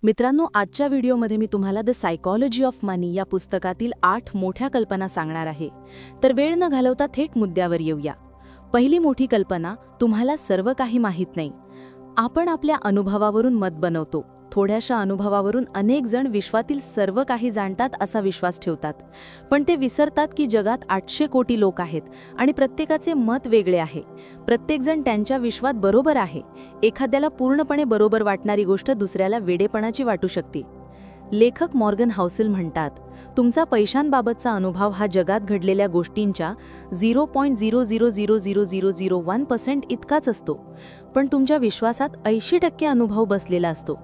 मित्रांनो, आजच्या व्हिडिओमध्ये मी तुम्हाला द सायकॉलॉजी ऑफ मनी या पुस्तकातील 8 मोठ्या कल्पना सांगणार आहे. तर वेळ न घालवता थेट मुद्द्यावर येऊया. पहिली मोठी कल्पना, तुम्हाला सर्व काही माहीत नाही. आपण आपल्या अनुभवावरून मत बनवतो. थोड्याशा अनुभवावरून अनेक जण विश्वातील सर्व काही जाणतात असा विश्वास ठेवतात. पण ते विसरतात की जगात 800 कोटी लोक आहेत आणि प्रत्येकाचे मत वेगळे आहे. प्रत्येकजण त्यांच्या विश्वात बरोबर आहे. एखाद्याला पूर्णपणे बरोबर वाटणारी गोष्ट दुसऱ्याला वेडेपणाची वाटू शकते. लेखक मॉर्गन हाउसेल म्हणतात, तुमचा पैशांबाबतचा अनुभव हा जगात घडलेल्या गोष्टींच्या 0.000001% इतकाच असतो, पण तुमच्या विश्वासात 80% अनुभव बसलेला असतो.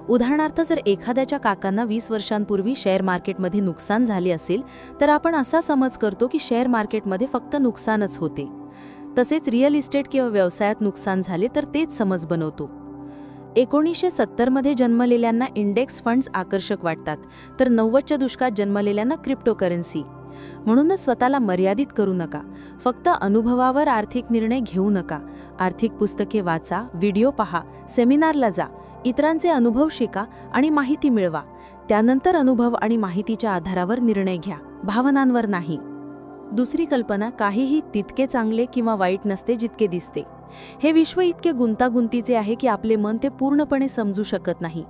उदाहरणार्थ, जर एखाद्याच्या काकांना 20 वर्षांपूर्वी शेअर मार्केटमध्ये नुकसान झाले असेल तर आपण असा समज करतो की शेअर मार्केटमध्ये फक्त नुकसानच होते. तसेच रिअल इस्टेट किंवा व्यवसायात नुकसान झाले तर तेच समज बनवतो. 1970 मध्ये जन्मलेल्यांना इंडेक्स फंड्स आकर्षक वाटतात, तर 90च्या दशकात जन्मलेल्यांना क्रिप्टोकरन्सी. म्हणूनच स्वतःला मर्यादित करू नका. फक्त अनुभवावर आर्थिक निर्णय घेऊ नका. आर्थिक पुस्तके वाचा, व्हिडिओ पहा, सेमिनारला जा, इतरांचे अनुभव शिका आणि माहिती मिळवा. त्यानंतर अनुभव आणि माहितीच्या आधारावर निर्णय घ्या, भावनांवर नाही. दुसरी कल्पना, काहीही तितके चांगले किंवा वाईट नसते जितके दिसते. हे विश्व इतके गुंतागुंतीचे आहे की आपले मन ते पूर्णपणे समजू शकत नाही.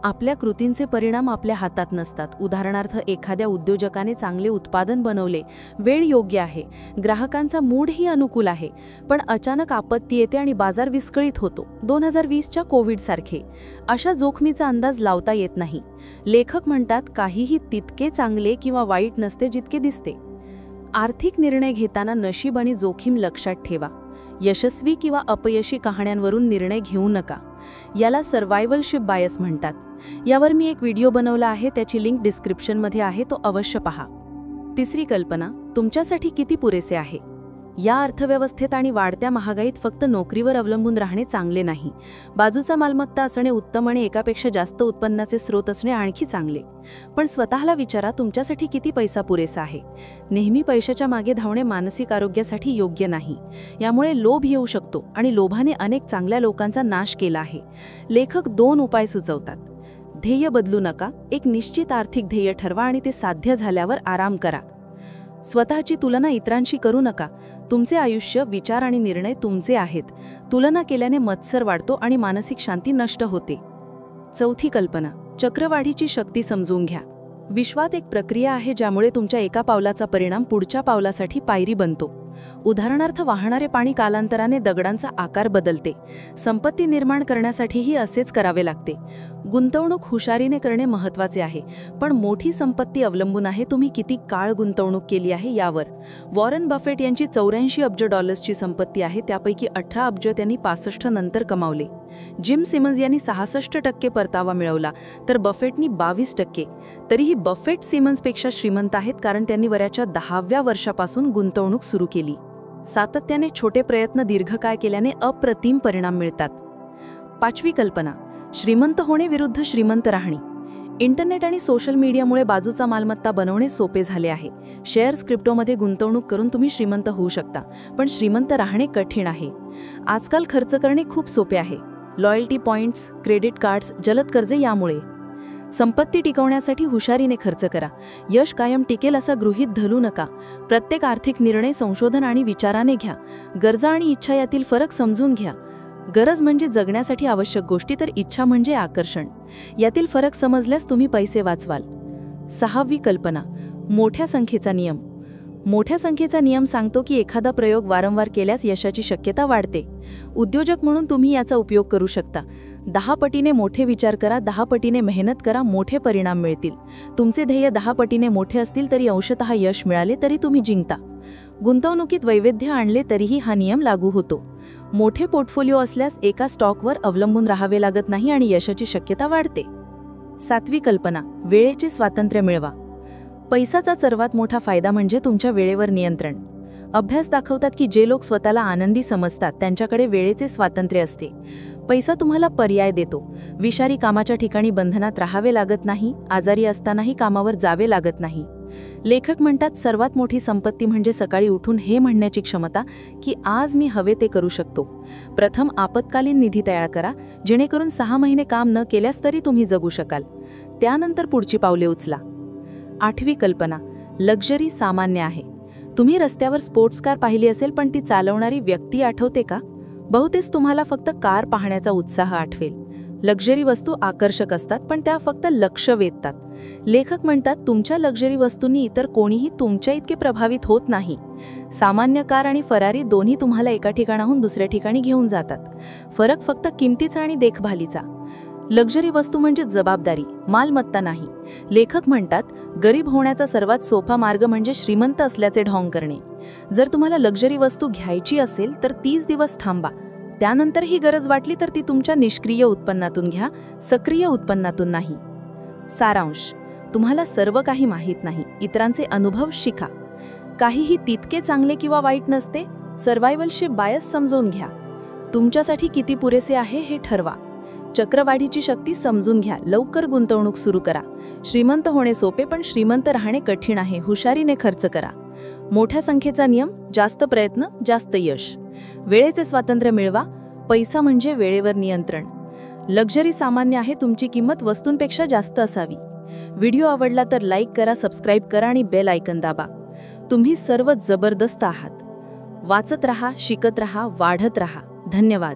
आपल्या कृतींचे परिणाम आपल्या हातात नसतात. उदाहरणार्थ, एखाद्या उद्योजकाने चांगले उत्पादन बनवले, वेळ योग्य आहे, ग्राहकांचा मूडही अनुकूल आहे, पण अचानक आपत्ती येते आणि बाजार विस्कळीत होतो. 2020च्या कोविडसारखे. अशा जोखमीचा अंदाज लावता येत नाही. लेखक म्हणतात, काहीही तितके चांगले किंवा वाईट नसते जितके दिसते. आर्थिक निर्णय घेताना नशीब आणि जोखीम लक्षात ठेवा. यशस्वी किंवा अपयशी कहाण्यांवरून निर्णय घेऊ नका. याला सर्व्हायव्हलशिप बायस म्हणतात. यावर मी एक व्हिडिओ बनवला आहे, त्याची लिंक डिस्क्रिप्शनमध्ये आहे, तो अवश्य पहा. तिसरी कल्पना, तुमच्यासाठी किती पुरेसे आहे. या अर्थव्यवस्थेत आणि वाढत्या महागाईत फक्त नोकरीवर अवलंबून राहणे चांगले नाही. बाजूचा मालमत्ता असणे उत्तम आणि एकापेक्षा जास्त उत्पन्नाचे स्रोत असणे आणखी चांगले. पण स्वतःला विचारा, तुमच्यासाठी किती पैसा पुरेसा आहे. नेहमी पैशाच्या मागे धावणे मानसिक आरोग्यासाठी योग्य नाही. यामुळे लोभ येऊ शकतो आणि लोभाने अनेक चांगल्या लोकांचा नाश केला आहे. लेखक 2 उपाय सुचवतात. ध्येय बदलू नका. एक निश्चित आर्थिक ध्येय ठरवा आणि ते साध्य झाल्यावर आराम करा. स्वतःची तुलना इतरांशी करू नका. तुमचे आयुष्य, विचार आणि निर्णय तुमचे आहेत. तुलना केल्याने मत्सर वाढतो आणि मानसिक शांती नष्ट होते. चौथी कल्पना, चक्रवाढीची शक्ती समजून घ्या. विश्वात एक प्रक्रिया आहे ज्यामुळे तुमच्या एका पावलाचा परिणाम पुढच्या पावलासाठी पायरी बनतो. उदाहरणार्थ, वाहणारे पाणी कालांतराने दगडांचा आकार बदलते. संपत्ती निर्माण करण्यासाठीही असेच करावे लागते. गुंतवणूक हुशारीने करणे महत्त्वाचे आहे, पण मोठी संपत्ती अवलंबून आहे तुम्ही किती काळ गुंतवणूक केली आहे यावर. वॉरन बफेट यांची 84 अब्ज डॉलर्सची संपत्ती आहे, त्यापैकी 18 अब्ज त्यांनी 65 नंतर कमावले. जिम सिमन्स यांनी 66% परतावा मिळवला, तर बफेटनी 22%. तरीही बफेट सिमन्सपेक्षा श्रीमंत आहेत, कारण त्यांनी वयाच्या 10व्या वर्षापासून गुंतवणूक सुरू केली. सातत्याने छोटे प्रयत्न दीर्घकाळ केल्याने अप्रतिम परिणाम मिळतात. पाचवी कल्पना, श्रीमंत होणे विरुद्ध श्रीमंत राहणे. इंटरनेट आणि सोशल मीडियामुळे बाजूचा मालमत्ता बनवणे सोपे झाले आहे. शेअर्स, क्रिप्टोमध्ये गुंतवणूक करून तुम्ही श्रीमंत होऊ शकता, पण श्रीमंत राहणे कठीण आहे. आजकाल खर्च करणे खूप सोपे आहे. लॉयल्टी पॉइंट्स, क्रेडिट कार्ड्स, जलद कर्जे. यामुळे संपत्ती टिकवण्यासाठी हुशारीने खर्च करा. यश कायम टिकेल असा गृहीत धरू नका. प्रत्येक आर्थिक निर्णय संशोधन आणि विचाराने घ्या. गरजा आणि इच्छा यातील फरक समजून घ्या. गरज म्हणजे जगण्यासाठी आवश्यक गोष्टी, तर इच्छा म्हणजे आकर्षण. यातील फरक समजल्यास तुम्ही पैसे वाचवाल. सहावी कल्पना, मोठ्या संख्येचा नियम. मोठ्या संख्येचा नियम सांगतो की एखादा प्रयोग वारंवार केल्यास यशाची शक्यता वाढते. उद्योजक म्हणून तुम्ही याचा उपयोग करू शकता. 10 पटीने मोठे विचार करा, 10 पटीने मेहनत करा, मोठे परिणाम मिळतील. तुमचे ध्येय 10 पटीने मोठे असतील तरी अंशतः यश मिळाले तरी तुम्ही जिंकता. गुंतवणुकीत वैविध्य आणले तरीही हा नियम लागू होतो. मोठे पोर्टफोलिओ असल्यास एका स्टॉकवर अवलंबून राहावे लागत नाही आणि यशाची शक्यता वाढते. सातवी कल्पना, वेळेचे स्वातंत्र्य मिळवा. पैसाचा सर्वात मोठा फायदा म्हणजे तुमच्या वेळेवर नियंत्रण. अभ्यास दाखवतात की जे लोक स्वतःला आनंदी समजतात त्यांच्याकडे वेळेचे स्वातंत्र्य असते. पैसा तुम्हाला पर्याय देतो. विषारी कामाच्या ठिकाणी बंधनात राहावे लागत नाही. आजारी असतानाही कामावर जावे लागत नाही. लेखक म्हणतात सर्वात मोठी संपत्ती म्हणजे सकाळी उठून हे म्हणण्याची क्षमता की आज मी हवे ते करू शकतो. प्रथम आपत्कालीन निधी तयार करा, जेणेकरून 6 महिने काम न केल्यास तरी तुम्ही जगू शकाल. त्यानंतर पुढची पावले उचला. 8वी कल्पना, लक्झरी सामान्य आहे. तुम्ही रस्त्यावर स्पोर्ट्स कार पाहिली असेल, पण ती चालवणारी व्यक्ती आठवते का? बहुतेक तुम्हाला फक्त कार पाहण्याचा उत्साह आठवेल. लक्झरी वस्तू आकर्षक असतात, पण त्या फक्त लक्ष वेधतात. लेखक म्हणतात तुमच्या लक्झरी वस्तूंनी इतर कोणीही तुमच्या इतके प्रभावित होत नाही. सामान्य कार आणि फरारी दोन्ही तुम्हाला एका ठिकाणाहून दुसऱ्या ठिकाणी घेऊन जातात. फरक फक्त किमतीचा आणि देखभालीचा. लक्झरी वस्तू म्हणजे जबाबदारी, मालमत्ता नाही. लेखक म्हणतात गरीब होण्याचा सर्वात सोपा मार्ग म्हणजे श्रीमंत असल्याचे ढोंग करणे. जर तुम्हाला लक्झरी वस्तू घ्यायची असेल तर 30 दिवस थांबा. त्यानंतर ही गरज वाटली तर ती तुमच्या निष्क्रिय उत्पन्नातून घ्या, सक्रिय उत्पन्नातून नाही. सारांश, तुम्हाला सर्व काही माहीत नाही. इतरांचे अनुभव शिका. काहीही तितके चांगले किंवा वाईट नसते. सर्व्हायव्हलशिप बायस समजून घ्या. तुमच्यासाठी किती पुरेसे आहे हे ठरवा. चक्रवाढीची शक्ती समजून घ्या. लवकर गुंतवणूक सुरू करा. श्रीमंत होणे सोपे, पण श्रीमंत राहणे कठीण आहे. हुशारीने खर्च करा. मोठ्या संख्येचा नियम, जास्त प्रयत्न, जास्त यश. वेळेचे स्वातंत्र्य मिळवा. पैसा म्हणजे वेळेवर नियंत्रण. लक्झरी सामान्य आहे, तुमची किंमत वस्तूंपेक्षा जास्त असावी. व्हिडिओ आवडला तर लाईक करा, सबस्क्राईब करा आणि बेल आयकन दाबा. तुम्ही सर्व जबरदस्त आहात. वाचत रहा, शिकत रहा, वाढत रहा. धन्यवाद.